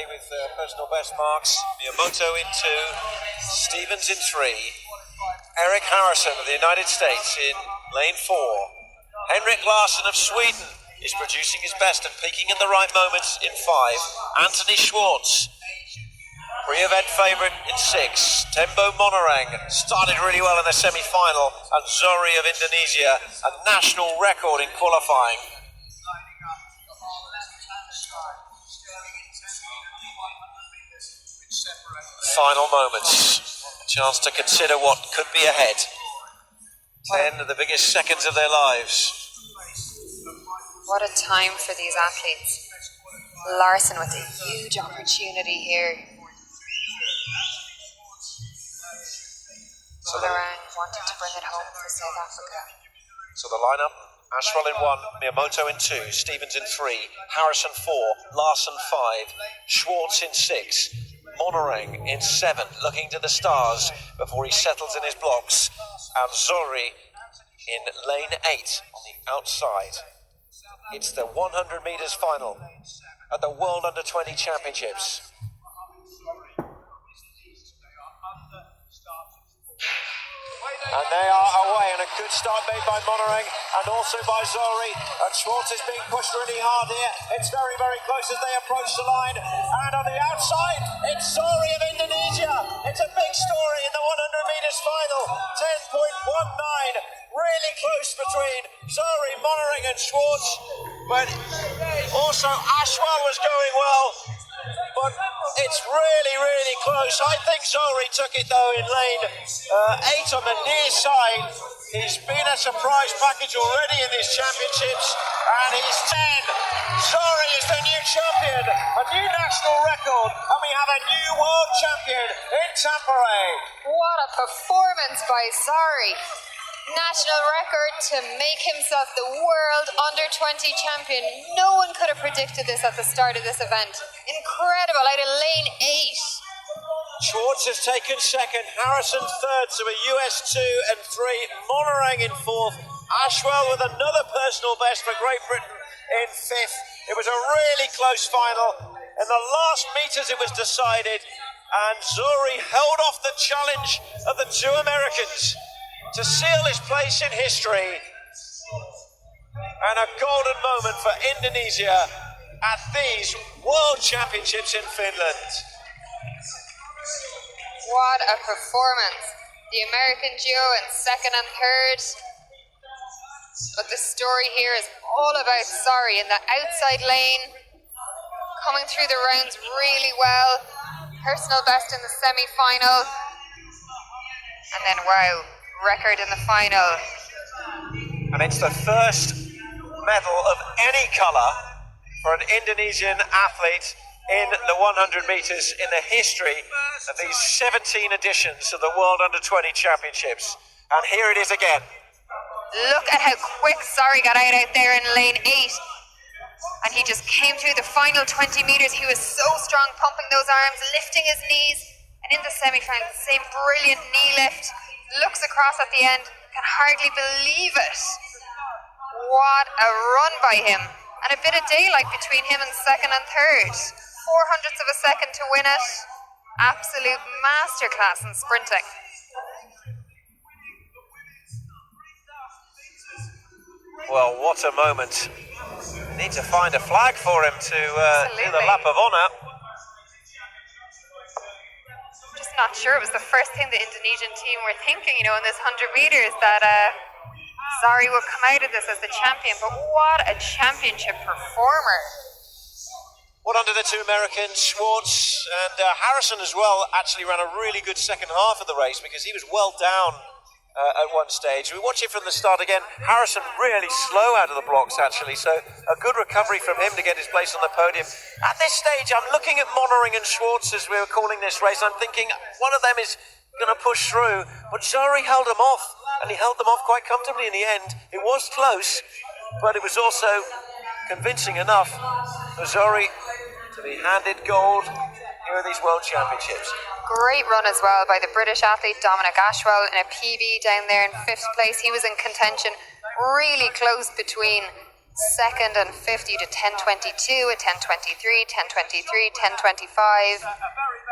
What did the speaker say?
With personal best marks, Miyamoto in 2, Stevens in 3, Eric Harrison of the United States in lane 4. Henrik Larsson of Sweden is producing his best and peaking in the right moments in 5. Anthony Schwartz, pre-event favourite in 6. Tembo Monorang started really well in the semi-final, and Zohri of Indonesia, a national record in qualifying. Final moments, a chance to consider what could be ahead. 10 of the biggest seconds of their lives. What a time for these athletes. Larsson with a huge opportunity here. Monorang wanting to bring it home for South Africa. So the lineup: Ashwell in 1, Miyamoto in 2, Stevens in 3, Harrison 4, Larsson 5, Schwartz in 6, Monorang in 7, looking to the stars before he settles in his blocks, and Zohri in lane 8 on the outside. It's the 100 metres final at the World Under-20 Championships. And they are away, and a good start made by Monorang and also by Zohri. And Schwartz is being pushed really hard here. It's very, very close as they approach the line. And on the outside, it's Zohri of Indonesia. It's a big story in the 100 metres final. 10.19, really close between Zohri, Monorang and Schwartz. But also Ashwell was going well. But it's really, really close. I think Zohri took it though in lane 8 on the near side. He's been a surprise package already in these championships, and he's 10. Zohri is the new champion, a new national record, and we have a new world champion in Tampere. What a performance by Zohri. National record to make himself the world under-20 champion. No one could have predicted this at the start of this event. Incredible, out of lane 8. Schwartz has taken 2nd, Harrison 3rd, so a US 2 and 3, Monorang in 4th, Ashwell with another personal best for Great Britain in 5th. It was a really close final. In the last metres it was decided, and Zohri held off the challenge of the 2 Americans to seal his place in history, and a golden moment for Indonesia at these World Championships in Finland. What a performance. The American duo in 2nd and 3rd. But the story here is all about Zohri in the outside lane, coming through the rounds really well. Personal best in the semi-final. And then, wow, record in the final. And it's the first medal of any colour for an Indonesian athlete in the 100 metres in the history of these 17 editions of the World Under-20 Championships. And here it is again. Look at how quick Zohri got out there in lane 8. And he just came through the final 20 metres. He was so strong, pumping those arms, lifting his knees. And in the semi-final, same brilliant knee lift. Looks across at the end, can hardly believe it. What a run by him. And a bit of daylight between him and 2nd and 3rd. 0.04 of a second to win it. Absolute masterclass in sprinting. Well, what a moment. Need to find a flag for him to do the lap of honour. Just not sure. It was the first thing the Indonesian team were thinking, in this 100 metres, that Zohri would come out of this as the champion. But what a championship performer. Well, under the 2 Americans, Schwartz and Harrison as well, actually ran a really good second half of the race because he was well down at one stage. We watch it from the start again. Harrison really slow out of the blocks, actually, so a good recovery from him to get his place on the podium. At this stage, I'm looking at Monorang and Schwartz as we were calling this race. I'm thinking one of them is going to push through, but Zohri held them off, and he held them off quite comfortably in the end. It was close, but it was also convincing enough for Zohri to be handed gold here at these World Championships. Great run as well by the British athlete Dominic Ashwell in a PB down there in 5th place. He was in contention, really close between Second and 50 to 10.22, a 10.23, 10.23, 10.25.